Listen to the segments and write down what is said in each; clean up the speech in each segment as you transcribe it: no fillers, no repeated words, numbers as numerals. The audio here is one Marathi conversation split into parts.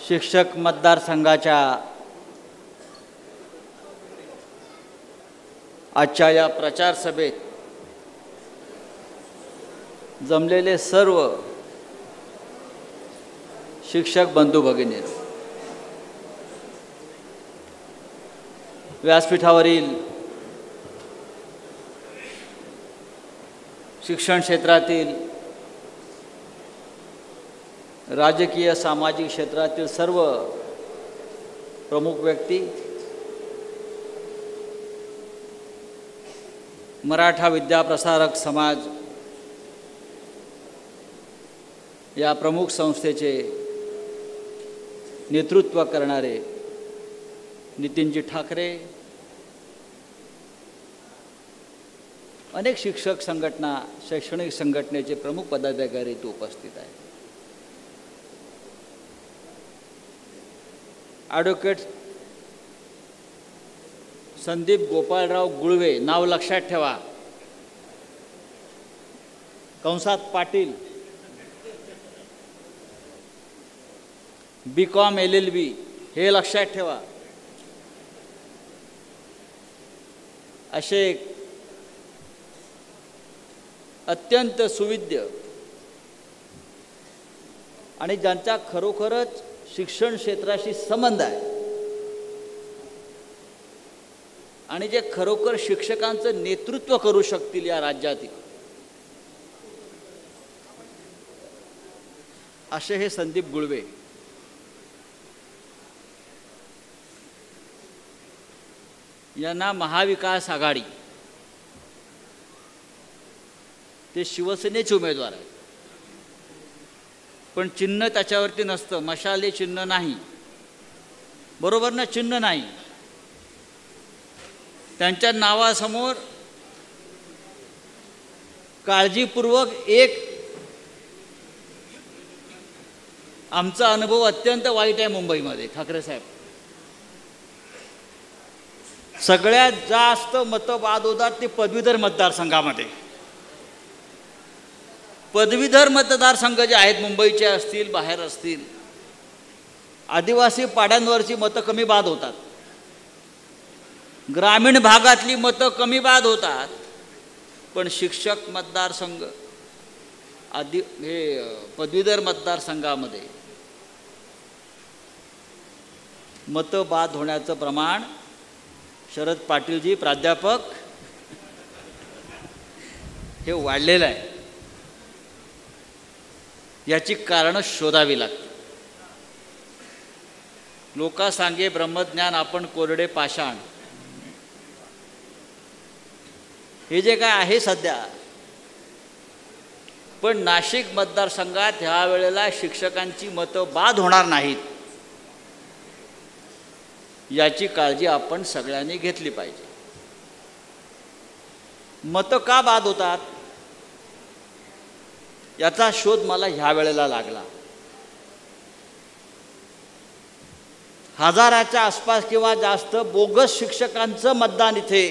शिक्षक मतदारसंघाच्या आजच्या या प्रचार सभेत जमलेले सर्व शिक्षक बंधू भगिनी, व्यासपीठावरील शिक्षण क्षेत्रातील, राजकीय सामाजिक क्षेत्रातील सर्व प्रमुख व्यक्ती, मराठा विद्याप्रसारक समाज या प्रमुख संस्थेचे नेतृत्व करणारे नितीनजी ठाकरे, अनेक शिक्षक संघटना, शैक्षणिक संघटनेचे प्रमुख पदाधिकारी इथे उपस्थित आहेत. ॲडव्होकेट संदीप गोपाळराव गुळवे, नाव लक्षात ठेवा, कंसात पाटील, BCom LLB, हे लक्षात ठेवा. असे अत्यंत सुविद्य आणि ज्यांचा खरोखरच शिक्षण क्षेत्राशी संबंध आहे आणि जे खरोखर शिक्षकांचं नेतृत्व करू शकतील या राज्यातील, असे हे संदीप गुळवे. यांना महाविकास आघाडी, ते शिवसेनेचे उमेदवार आहेत, पण चिन्ह त्याच्यावरती नसतं, मशाले चिन्ह नाही, बरोबर ना, चिन्ह नाही. त्यांच्या नावासमोर काळजीपूर्वक एक, आमचा अनुभव अत्यंत वाईट आहे मुंबईमध्ये, ठाकरे साहेब, सगळ्यात जास्त मतं बाद होतात ते पदवीधर मतदारसंघामध्ये. पदवीधर मतदारसंघ जे आहेत, मुंबईचे असतील, बाहेर असतील, आदिवासी पाड्यांवरची मतं कमी बाद होतात, ग्रामीण भागातली मतं कमी बाद होतात, पण शिक्षक मतदारसंघ हे पदवीधर मतदारसंघामध्ये मतं बाद होण्याचं प्रमाण शरद पाटीलजी प्राध्यापक हे वाढलेलं आहे. याची कारणं शोधावी लागतात. लोका सांगे ब्रह्मज्ञान, आपण कोरडे पाषाण, हे जे काय आहे सध्या. पण नाशिक मतदारसंघात ह्या वेळेला शिक्षकांची मतं बाद होणार नाहीत, याची काळजी आपण सगळ्यांनी घेतली पाहिजे. मतं का बाद होतात याचा शोध मला ह्या वेळेला लागला. हजाराच्या आसपास किंवा जास्त बोगस शिक्षकांचं मतदान इथे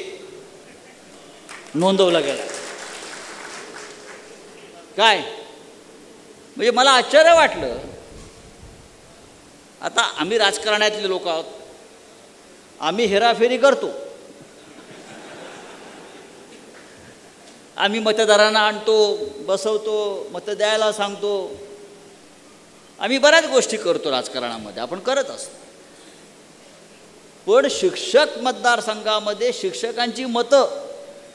नोंदवलं गेलं. काय म्हणजे मला आश्चर्य वाटलं. आता आम्ही राजकारणातले लोक आहोत, आम्ही हेराफेरी करतो, आम्ही मतदारांना आणतो, बसवतो, मतं द्यायला सांगतो, आम्ही बऱ्याच गोष्टी करतो राजकारणामध्ये, आपण करत असतो. पण शिक्षक मतदारसंघामध्ये शिक्षकांची मतं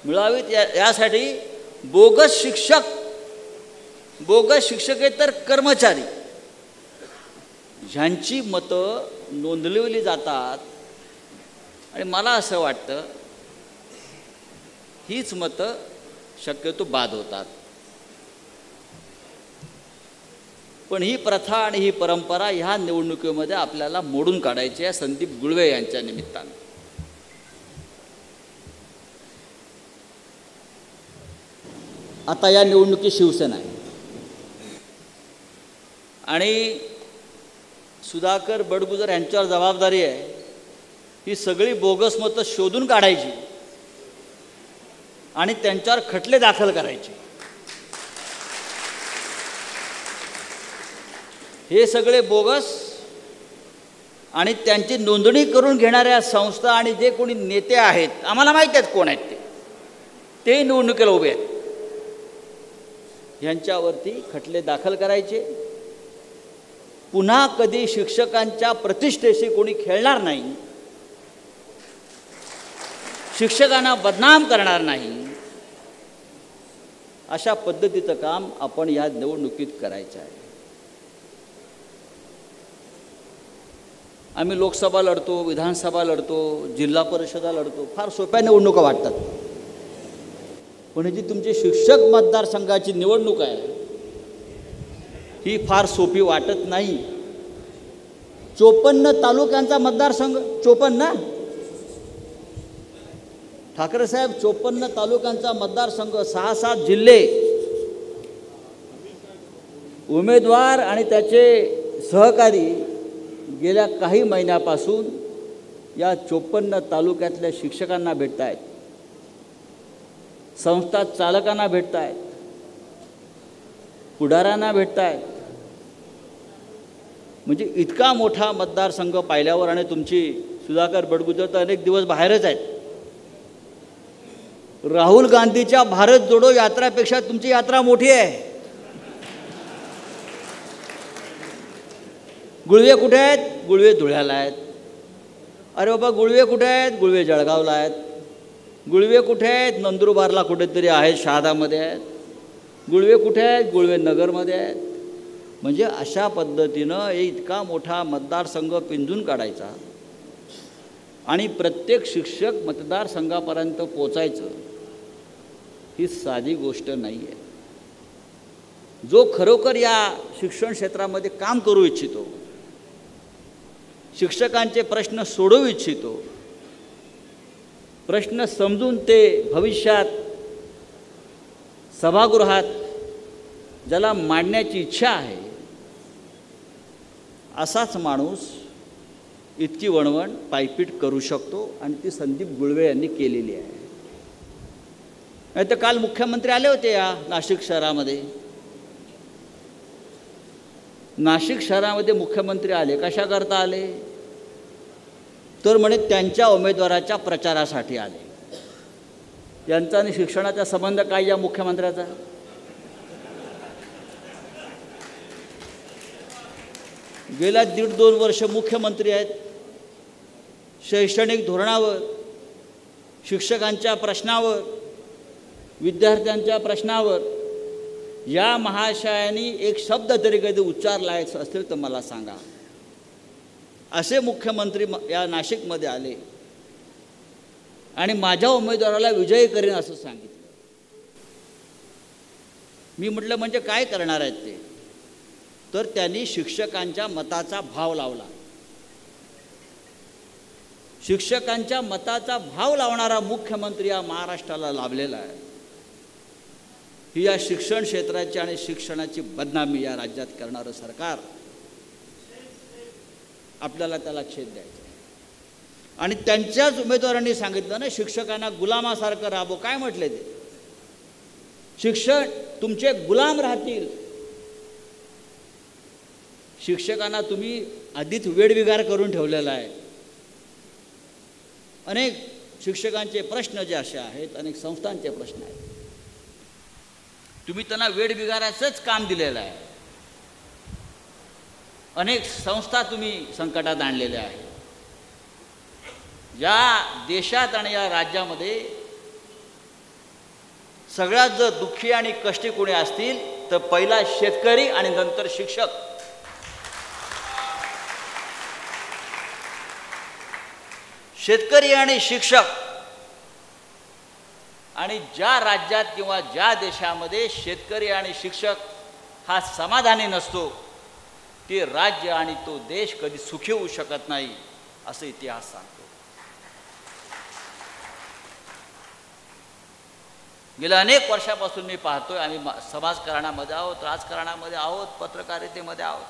मिळावीत यासाठी बोगस शिक्षक तर कर्मचारी ह्यांची मतं नोंदवली जातात. आणि मला असं वाटतं हीच मतं शक्यतो बाद होतात. पण ही प्रथा आणि ही परंपरा ह्या निवडणुकीमध्ये आपल्याला मोडून काढायची आहे, संदीप गुळवे यांच्या निमित्तानं. आता या निवडणुकीत शिवसेना आहे आणि सुधाकर बडगुजर यांच्यावर जबाबदारी आहे ही सगळी बोगस मतं शोधून काढायची आणि त्यांच्यावर खटले दाखल करायचे. हे सगळे बोगस आणि त्यांची नोंदणी करून घेणाऱ्या संस्था आणि जे कोणी नेते आहेत, आम्हाला माहीत आहेत कोण आहेत ते निवडणुकीला उभे आहेत, यांच्यावरती खटले दाखल करायचे. पुन्हा कधी शिक्षकांच्या प्रतिष्ठेशी कोणी खेळणार नाही, शिक्षकांना बदनाम करणार नाही, अशा पद्धतीचं काम आपण या निवडणुकीत करायचं आहे. आम्ही लोकसभा लढतो, विधानसभा लढतो, जिल्हा परिषदा लढतो, फार सोप्या निवडणुका वाटतात. पण जी तुमची शिक्षक मतदारसंघाची निवडणूक आहे ही फार सोपी वाटत नाही. 54 तालुक्यांचा मतदारसंघ, 54 ठाकरे साहेब, 54 तालुक्यांचा मतदारसंघ, 6-7 जिल्हे, उमेदवार आणि त्याचे सहकारी गेल्या काही महिन्यापासून या 54 तालुक्यातल्या शिक्षकांना भेटत आहेत, संस्था चालकांना भेटत आहेत, पुढाऱ्यांना भेटत आहेत. म्हणजे इतका मोठा मतदारसंघ पाहिल्यावर, आणि तुमची सुधाकर बडगुजर तर अनेक दिवस बाहेरच आहेत. राहुल गांधीच्या भारत जोडो यात्रापेक्षा तुमची यात्रा मोठी आहे. गुळवे कुठे आहेत? गुळवे धुळ्याला आहेत. अरे बाबा, गुळवे कुठे आहेत? गुळवे जळगावला आहेत. गुळवे कुठे आहेत? नंदुरबारला कुठेतरी आहेत, शहादामध्ये आहेत. गुळवे कुठे आहेत? गुळवे नगरमध्ये आहेत. म्हणजे अशा पद्धतीनं इतका मोठा मतदारसंघ पिंजून काढायचा आणि प्रत्येक शिक्षक मतदारसंघापर्यंत पोचायचं, ही साधी गोष्ट नाही आहे. जो खरोखर या शिक्षण क्षेत्रामध्ये काम करू इच्छितो, शिक्षकांचे प्रश्न सोडवू इच्छितो, प्रश्न समजून ते भविष्यात सभागृहात ज्याला मांडण्याची इच्छा आहे, असाच माणूस इतकी वणवण पायपीट करू शकतो. आणि ती संदीप गुळवे यांनी केलेली आहे. नाही तर काल मुख्यमंत्री आले होते या नाशिक शहरामध्ये. नाशिक शहरामध्ये मुख्यमंत्री आले, कशाकरता आले? तर म्हणे त्यांच्या उमेदवाराच्या प्रचारासाठी आले. यांचा आणि शिक्षणाचा संबंध काय या मुख्यमंत्र्याचा? गेल्या 1.5-2 वर्ष मुख्यमंत्री आहेत. शैक्षणिक धोरणावर, शिक्षकांच्या प्रश्नावर, विद्यार्थ्यांच्या प्रश्नावर या महाशयांनी एक शब्द तरी कधी उच्चारलायचं असेल तर मला सांगा. असे मुख्यमंत्री या नाशिकमध्ये आले आणि माझ्या उमेदवाराला विजयी करेन असं सांगितलं. मी म्हटलं म्हणजे काय करणार आहेत ते? तर त्यांनी शिक्षकांच्या मताचा भाव लावला. शिक्षकांच्या मताचा भाव लावणारा मुख्यमंत्री या महाराष्ट्राला लाभलेला आहे. ही या शिक्षण क्षेत्राची आणि शिक्षणाची बदनामी या राज्यात करणारं सरकार, आपल्याला त्याला छेद द्यायचा. आणि त्यांच्याच उमेदवारांनी सांगितलं ना, शिक्षकांना गुलामासारखं राबो. काय म्हटले ते? शिक्षण तुमचे गुलाम राहतील. शिक्षकांना तुम्ही आधीच वेडविगार करून ठेवलेला आहे. अनेक शिक्षकांचे प्रश्न जे असे आहेत, अनेक संस्थांचे प्रश्न आहेत, तुम्ही त्यांना वेडविगाराचंच काम दिलेलं आहे. अनेक संस्था तुम्ही संकटात आणलेल्या आहेत. या देशात आणि या राज्यामध्ये सगळ्यात जर दुःखी आणि कष्टी कोणी असतील तर पहिला शेतकरी आणि नंतर शिक्षक. शेतकरी आणि शिक्षक. आणि ज्या राज्यात किंवा ज्या देशामध्ये शेतकरी आणि शिक्षक हा समाधानी नसतो, ते राज्य आणि तो देश कधी सुखी होऊ शकत नाही, असं इतिहास सांगतो. गेल्या अनेक वर्षापासून मी पाहतोय, आम्ही समाजकारणामध्ये आहोत, राजकारणामध्ये आहोत, पत्रकारितेमध्ये आहोत.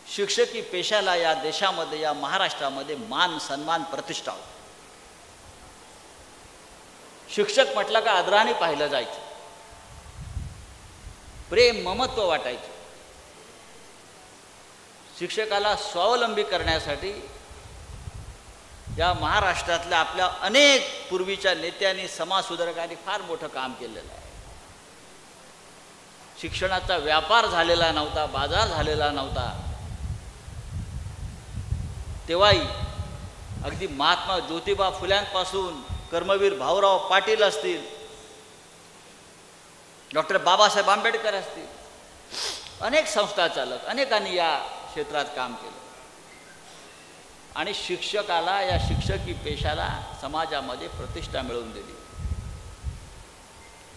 शिक्षकी पेशाला या देशामध्ये, या महाराष्ट्रामध्ये मान सन्मान प्रतिष्ठा होती. शिक्षक म्हटलं का आदराने पाहिलं जायचं, प्रेम ममत्व वाटायचं. शिक्षकाला स्वावलंबी करण्यासाठी या महाराष्ट्रातल्या आपल्या अनेक पूर्वीच्या नेत्यांनी समाजसुधारकांनी फार मोठं काम केलेलं आहे. शिक्षणाचा व्यापार झालेला नव्हता, बाजार झालेला नव्हता. तेव्हाही अगदी महात्मा ज्योतिबा फुल्यांपासून कर्मवीर भाऊराव पाटील असतील, डॉक्टर बाबासाहेब आंबेडकर असतील, अनेक संस्था चालक अनेकांनी या क्षेत्रात काम केलं आणि शिक्षकाला, या शिक्षकी पेशाला समाजामध्ये प्रतिष्ठा मिळवून दिली.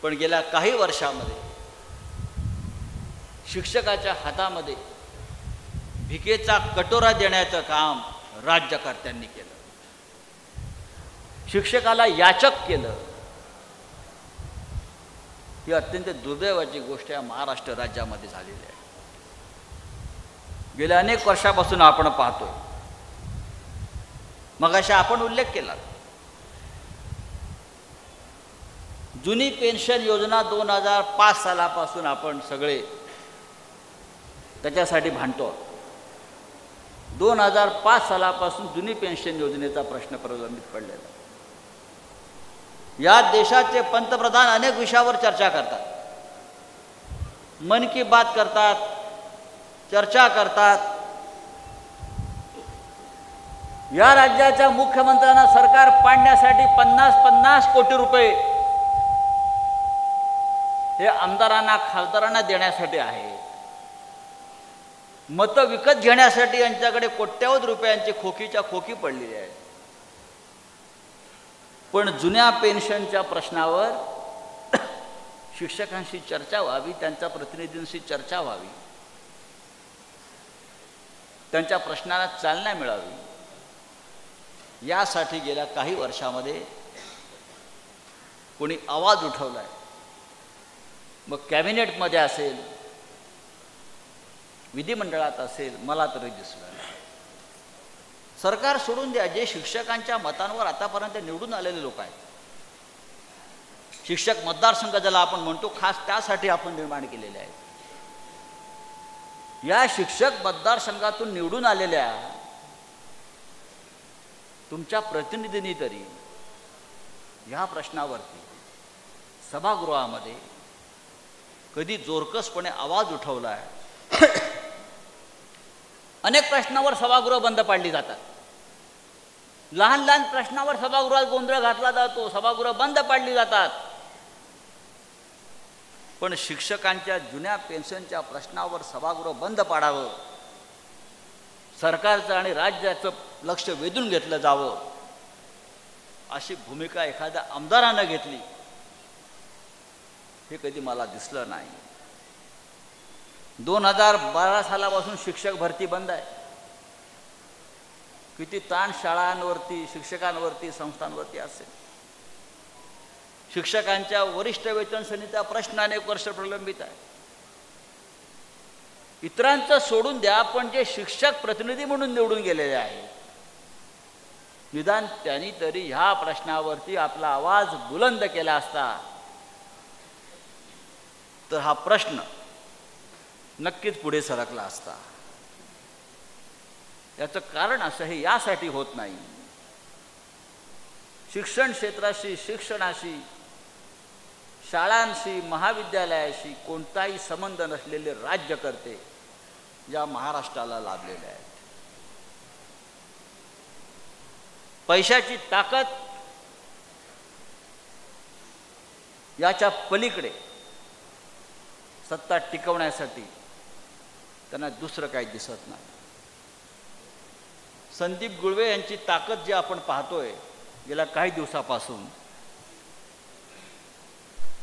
पण गेल्या काही वर्षामध्ये शिक्षकाच्या हातामध्ये भिकेचा कटोरा देण्याचं काम राज्यकर्त्यांनी केलं. शिक्षकाला याचक केलं. ही अत्यंत दुर्दैवाची गोष्ट या महाराष्ट्र राज्यामध्ये झालेली आहे. गेल्या अनेक वर्षापासून आपण पाहतोय. मगाशी आपण उल्लेख केला, जुनी पेन्शन योजना 2005 सालापासून आपण सगळे त्याच्यासाठी भांडतो. 2005 सालापासून जुनी पेन्शन योजनेचा प्रश्न प्रलंबित पडलेला. या देशाचे पंतप्रधान अनेक विषयावर चर्चा करतात, मन की बात करतात, चर्चा करतात. या राज्याच्या मुख्यमंत्र्यांना सरकार पाडण्यासाठी 50-50 कोटी रुपये हे आमदारांना, खासदारांना देण्यासाठी आहेत. मतं विकत घेण्यासाठी यांच्याकडे कोट्यावधी रुपयांची खोकीच्या खोकी पडलेली आहेत. पण जुन्या पेन्शनच्या प्रश्नावर शिक्षकांशी चर्चा व्हावी, त्यांच्या प्रतिनिधींशी चर्चा व्हावी, त्यांच्या प्रश्नाला चालना मिळावी, यासाठी गेल्या काही वर्षामध्ये कोणी आवाज उठवला आहे. मग कॅबिनेटमध्ये असेल, विधिमंडळात असेल, मला तरी दिसलं नाही. सरकार सोडून द्या, जे शिक्षकांच्या मतांवर आतापर्यंत निवडून आलेले लोक आहेत, शिक्षक मतदारसंघ ज्याला आपण म्हणतो, खास त्यासाठी आपण निर्माण केलेले आहेत. या शिक्षक मतदारसंघातून निवडून आलेल्या तुमच्या प्रतिनिधींनी तरी या प्रश्नावरती सभागृहामध्ये कधी जोरकसपणे आवाज उठवला आहे? अनेक प्रश्नावर सभागृह बंद पाडली जातात. लहान लहान प्रश्नावर सभागृहात गोंधळ घातला जातो, सभागृह बंद पाडली जातात. पण शिक्षकांच्या जुन्या पेन्शनच्या प्रश्नावर सभागृह बंद पाडावं, सरकारचं आणि राज्याचं लक्ष वेधून घेतलं जावं, अशी भूमिका एखाद्या आमदारानं घेतली हे कधी मला दिसलं नाही. 2012 सालापासून शिक्षक भरती बंद आहे. किती ताण शाळांवरती, शिक्षकांवरती, संस्थांवरती असेल. शिक्षकांच्या वरिष्ठ वेतन श्रेणीचा प्रश्न अनेक वर्ष प्रलंबित आहे. इतरांचं सोडून द्या, पण जे शिक्षक प्रतिनिधी म्हणून निवडून गेलेले आहेत, निदान त्यांनी तरी ह्या प्रश्नावरती आपला आवाज बुलंद केला असता तर हा प्रश्न नक्कीच पुढे सरकला असता. याचं कारण असं हे यासाठी होत नाही, शिक्षण क्षेत्राशी, शिक्षणाशी, शाळांशी, महाविद्यालयाशी कोणताही संबंध नसलेले राज्यकर्ते या महाराष्ट्राला लाभलेले आहेत. पैशाची ताकद याच्या पलीकडे सत्ता टिकवण्यासाठी त्यांना दुसरं काही दिसत नाही. संदीप गुळवे यांची ताकद जी आपण पाहतोय गेल्या काही दिवसापासून,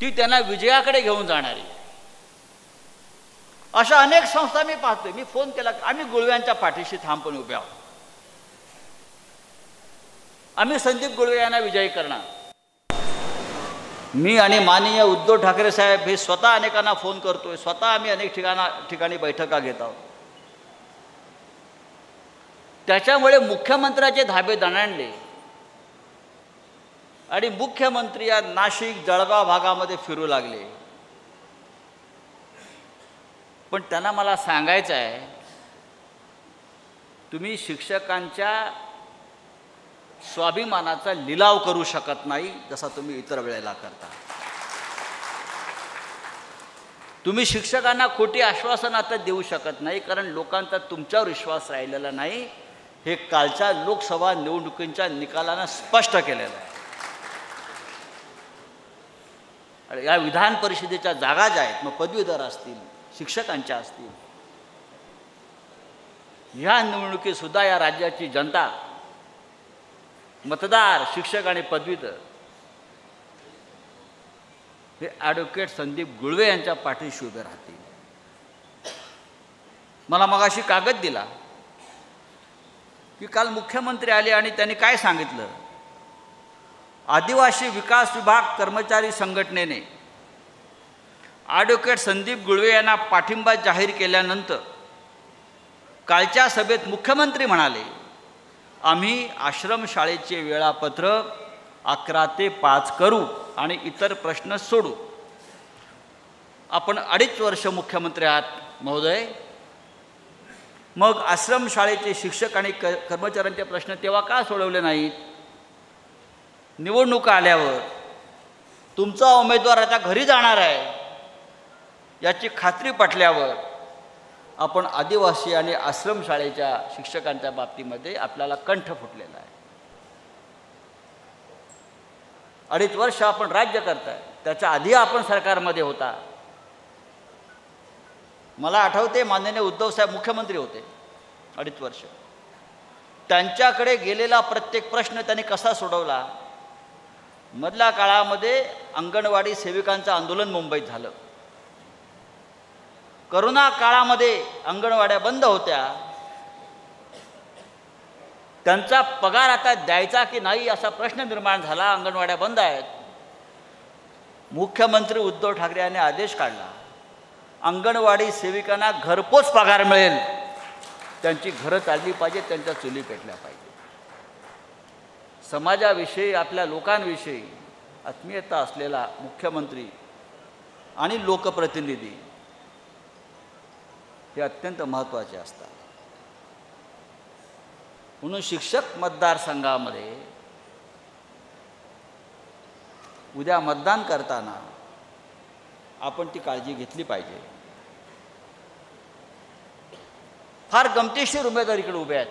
ती त्यांना विजयाकडे घेऊन जाणारी. अशा अनेक संस्था मी पाहतोय. मी फोन केला, आम्ही गुळव्यांच्या पाठीशी ठामपणे उभे आहोत, आम्ही संदीप गुळवे यांना विजयी करणार. मी आणि माननीय उद्धव ठाकरे साहेब हे स्वतः अनेकांना फोन करतोय, स्वतः आम्ही अनेक ठिकाणी बैठका घेत आहोत. त्याच्यामुळे मुख्यमंत्र्याचे धाबे दणाणले आणि मुख्यमंत्री या नाशिक, जळगाव भागामध्ये फिरू लागले. पण त्यांना मला सांगायचं आहे, तुम्ही शिक्षकांच्या स्वाभिमानाचा लिलाव करू शकत नाही जसा तुम्ही इतर वेळेला करता. तुम्ही शिक्षकांना खोटी आश्वासनं आता देऊ शकत नाही, कारण लोकांचा तुमच्यावर विश्वास राहिलेला नाही. हे कालच्या लोकसभा निवडणुकींच्या निकालानं स्पष्ट केलेलं आहे. या विधान परिषदेच्या जागा ज्या आहेत, मग पदवीधर असतील, शिक्षकांच्या असतील, ह्या निवडणुकीतसुद्धा या राज्याची जनता, मतदार, शिक्षक आणि पदवीधर हे ॲडव्होकेट संदीप गुळवे यांच्या पाठीशी उभे राहतील. मला मगाशी कागद दिला की काल मुख्यमंत्री आले आणि त्यांनी काय सांगितलं, आदिवासी विकास विभाग कर्मचारी संघटनेने ॲडव्होकेट संदीप गुळवे यांना पाठिंबा जाहीर केल्यानंतर कालच्या सभेत मुख्यमंत्री म्हणाले, आम्ही आश्रमशाळेचे वेळापत्रक 11 ते 5 करू आणि इतर प्रश्न सोडू. आपण 2.5 वर्ष मुख्यमंत्री आहात महोदय, मग आश्रमशाळेचे शिक्षक आणि कर्मचाऱ्यांचे प्रश्न तेव्हा का सोडवले नाहीत? निवडणुका आल्यावर तुमचा उमेदवार आता घरी जाणार आहे याची खात्री पटल्यावर आपण आदिवासी आणि आश्रमशाळेच्या शिक्षकांच्या बाबतीमध्ये आपल्याला कंठ फुटलेला आहे. 2.5 वर्ष आपण राज्य करताय, त्याच्या आधी आपण सरकारमध्ये होता. मला आठवते माननीय उद्धव साहेब मुख्यमंत्री होते 2.5 वर्ष. त्यांच्याकडे गेलेला प्रत्येक प्रश्न त्यांनी कसा सोडवला. मधल्या काळामध्ये अंगणवाडी सेविकांचं आंदोलन मुंबईत झालं. करोना काळामध्ये अंगणवाड्या बंद होत्या. त्यांचा पगार आता द्यायचा की नाही असा प्रश्न निर्माण झाला. अंगणवाड्या बंद आहेत. मुख्यमंत्री उद्धव ठाकरे यांनी आदेश काढला, अंगणवाडी सेविकांना घरपोच पगार मिळेल, त्यांची घरं चालली पाहिजे, त्यांच्या चुली पेटल्या पाहिजे. समाजाविषयी, आपल्या लोकांविषयी आत्मीयता असलेला मुख्यमंत्री आणि लोकप्रतिनिधी हे अत्यंत महत्त्वाचे असतात. म्हणून शिक्षक मतदारसंघामध्ये उद्या मतदान करताना आपण ती काळजी घेतली पाहिजे. फार गमतीशीर उमेदवार इकडे उभे आहेत.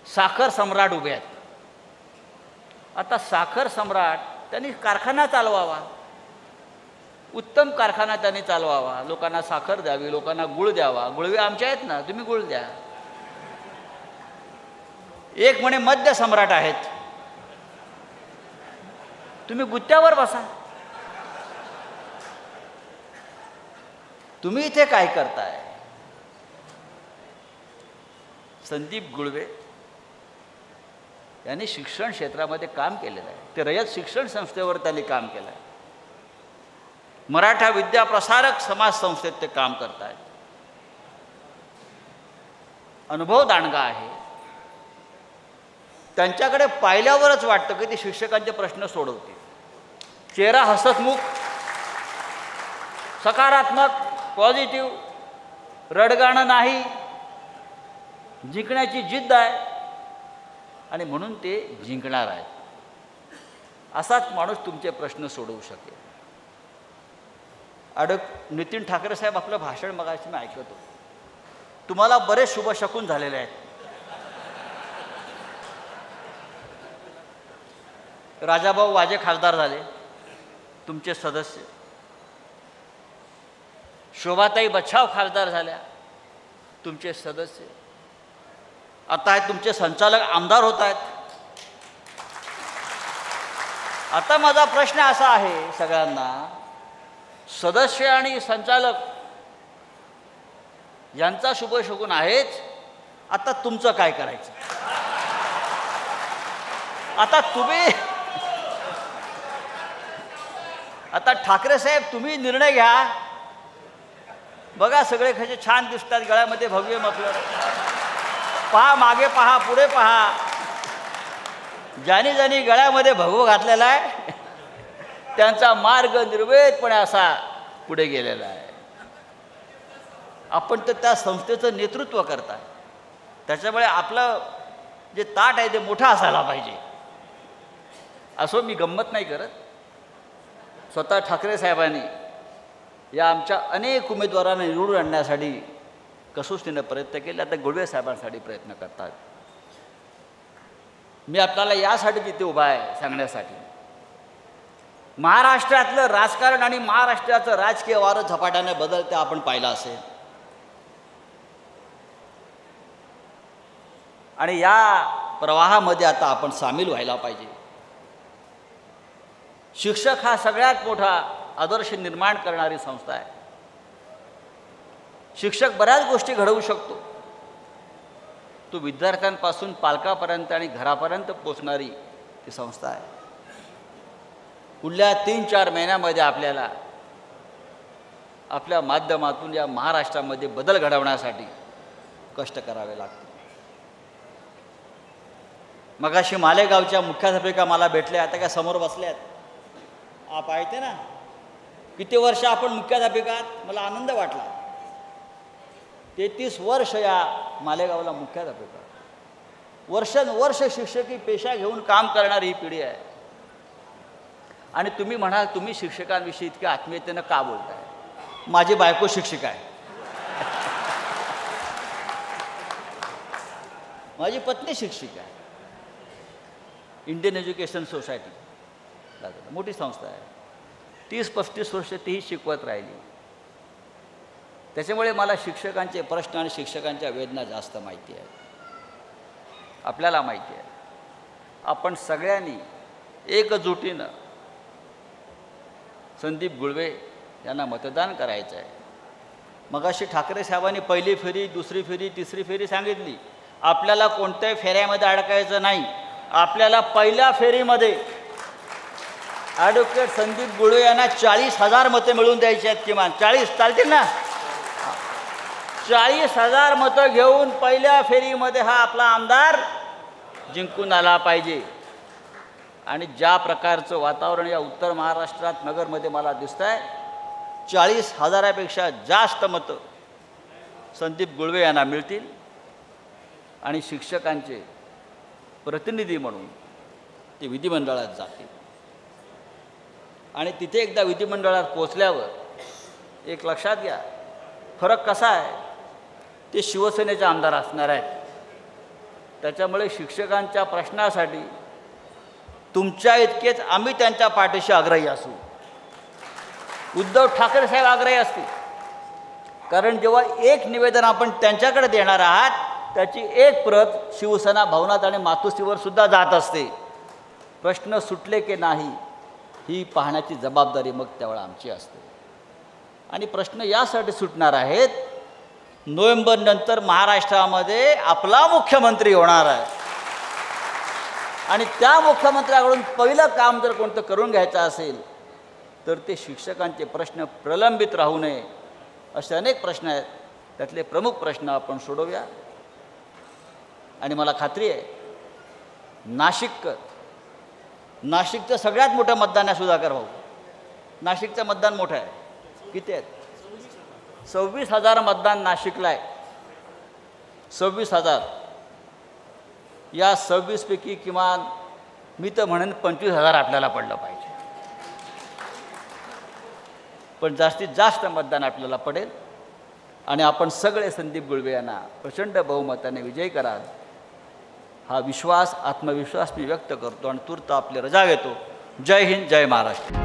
साखर सम्राट उभे आहेत. आता साखर सम्राट त्यांनी कारखाना चालवावा, उत्तम कारखाना त्यांनी चालवावा, लोकांना साखर द्यावी, लोकांना गुळ द्यावा. गुळवे आमचे आहेत ना, तुम्ही गुळ द्या. एक म्हणे मद्य सम्राट आहेत, तुम्ही गुत्त्यावर बसा. तुम्ही इथे काय करताय? संदीप गुळवे यांनी शिक्षण क्षेत्रामध्ये काम केलेलं आहे. ते रयत शिक्षण संस्थेवर त्यांनी काम केलं आहे. मराठा विद्या प्रसारक समाज संस्थेत ते काम करत आहेत. अनुभव दांडगा आहे. त्यांच्याकडे पाहिल्यावरच वाटतं की ते शिक्षकांचे प्रश्न सोडवतील. चेहरा हसतमुख, सकारात्मक, पॉझिटिव्ह, रडगाणं नाही, जिंकण्याची जिद्द आहे आणि म्हणून ते जिंकणार आहेत. असाच माणूस तुमचे प्रश्न सोडवू शकेल. नितीन ठाकरे साहेब आपलं भाषण मगाशी मी ऐकतो. तुम्हाला बरेच शुभशकून झालेले आहेत. राजाभाऊ वाजे खासदार झाले, तुमचे सदस्य. शोभाताई बच्छाव खासदार झाल्या, तुमचे सदस्य. आता तुमचे संचालक आमदार होत आहेत. आता माझा प्रश्न असा आहे सगळ्यांना, सदस्य आणि संचालक यांचा शुभशकुन आहेच, आता तुमचं काय करायचं? आता तुम्ही, आता ठाकरे साहेब तुम्ही निर्णय घ्या. बघा सगळे कसे छान दिसतात, गळ्यामध्ये भगवे मफलर. पहा, मागे पहा, पुढे पहा. ज्याने ज्याने गळ्यामध्ये भगवं घातलेला आहे त्यांचा मार्ग निर्वेदपणे असा पुढे गेलेला आहे. आपण तर त्या संस्थेचं नेतृत्व करताय. त्याच्यामुळे आपलं जे ताट आहे ते मोठं असायला पाहिजे. असो, मी गंमत नाही करत. स्वतः ठाकरे साहेबांनी या आमच्या अनेक उमेदवारांना निवडून आणण्यासाठी कसोशीने प्रयत्न केले. आता गुळवे साहेबांसाठी प्रयत्न करतात. मी आपल्याला यासाठी तिथे उभा आहे सांगण्यासाठी, महाराष्ट्रातलं राजकारण आणि महाराष्ट्राचं राजकीय वारं झपाट्याने बदलते आपण पाहिलं असेल. आणि या प्रवाहामध्ये आता आपण सामील व्हायला पाहिजे. शिक्षक हा सगळ्यात मोठा आदर्श निर्माण करणारी संस्था आहे. शिक्षक बऱ्याच गोष्टी घडवू शकतो. तो विद्यार्थ्यांपासून पालकापर्यंत आणि घरापर्यंत पोचणारी ती संस्था आहे. पुढल्या 3-4 महिन्यामध्ये आपल्याला आपल्या माध्यमातून या महाराष्ट्रामध्ये बदल घडवण्यासाठी कष्ट करावे लागतील. मगाशी मालेगावच्या मुख्याध्यापिका मला भेटल्या, आता काय समोर बसल्यात. आप पाहते ना किती वर्ष आपण मुख्याध्यापिका आहात. मला आनंद वाटला. 33 वर्ष या मालेगावला मुख्याध्यापिका, वर्षानुवर्ष शिक्षकी पेशा घेऊन काम करणारी ही पिढी आहे. आणि तुम्ही म्हणाल तुम्ही शिक्षकांविषयी इतक्या आत्मीयतेनं का बोलताय. माझी बायको शिक्षिका आहे, माझी पत्नी शिक्षिका आहे. इंडियन एज्युकेशन सोसायटी मोठी संस्था आहे. 30-35 वर्ष तीही शिकवत राहिली. त्याच्यामुळे मला शिक्षकांचे प्रश्न आणि शिक्षकांच्या वेदना जास्त माहिती आहे. आपल्याला माहिती आहे. आपण सगळ्यांनी एकजुटीनं संदीप गुळवे यांना मतदान करायचं आहे. मगाशी ठाकरे साहेबांनी पहिली फेरी, दुसरी फेरी, तिसरी फेरी सांगितली. आपल्याला कोणत्याही फेऱ्यामध्ये अडकायचं नाही. आपल्याला पहिल्या फेरीमध्ये ॲडव्होकेट संदीप गुळवे यांना 40,000 मतं मिळवून द्यायची आहेत. किमान 40 चालतील ना. 40,000 मतं घेऊन पहिल्या फेरीमध्ये हा आपला आमदार जिंकून आला पाहिजे. आणि ज्या प्रकारचं वातावरण या उत्तर महाराष्ट्रात नगरमध्ये मला दिसतं आहे, 40,000पेक्षा जास्त मतं संदीप गुळवे यांना मिळतील. आणि शिक्षकांचे प्रतिनिधी म्हणून ते विधिमंडळात जातील. आणि तिथे एकदा विधिमंडळात पोचल्यावर एक लक्षात घ्या, फरक कसा आहे, ते शिवसेनेचे आमदार असणार आहेत. त्याच्यामुळे शिक्षकांच्या प्रश्नासाठी तुमच्या इतकेच आम्ही त्यांच्या पाठीशी आग्रही असू. उद्धव ठाकरे साहेब आग्रही असतील. कारण जेव्हा एक निवेदन आपण त्यांच्याकडे देणार आहात, त्याची एक प्रत शिवसेना भवनात आणि मातोश्रीवर सुद्धा जात असते. प्रश्न सुटले की नाही ही पाहण्याची जबाबदारी मग त्यावेळा आमची असते. आणि प्रश्न यासाठी सुटणार आहेत, नोव्हेंबरनंतर महाराष्ट्रामध्ये आपला मुख्यमंत्री होणार आहे. आणि त्या मुख्यमंत्र्याकडून पहिलं काम जर कोणतं करून घ्यायचं असेल तर ते शिक्षकांचे प्रश्न प्रलंबित राहू नये असे अनेक प्रश्न आहेत. त्यातले प्रमुख प्रश्न आपण सोडवूया. आणि मला खात्री आहे नाशिकचं सगळ्यात मोठं मतदान आहे सुधाकर भाऊ. नाशिकचं मतदान मोठं आहे. किती आहेत? 26,000 मतदान नाशिकला आहे. 26,000. या 26पैकी किमान मी तर म्हणेन 25,000 आपल्याला पडलं पाहिजे. पण जास्तीत जास्त मतदान आपल्याला पडेल आणि आपण सगळे संदीप गुळवे यांना प्रचंड बहुमताने विजयी कराल हा विश्वास, आत्मविश्वास मी व्यक्त करतो आणि तूर्त आपली रजा घेतो. जय हिंद, जय महाराष्ट्र.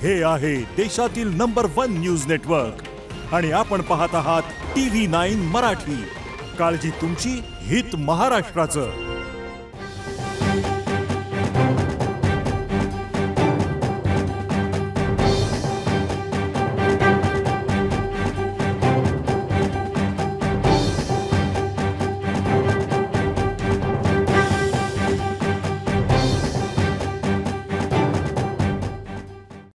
हे आहे देशातील नंबर 1 न्यूज नेटवर्क आणि आपण पाहत आहात TV9 मराठी. काळजी तुमची, हित महाराष्ट्राचं.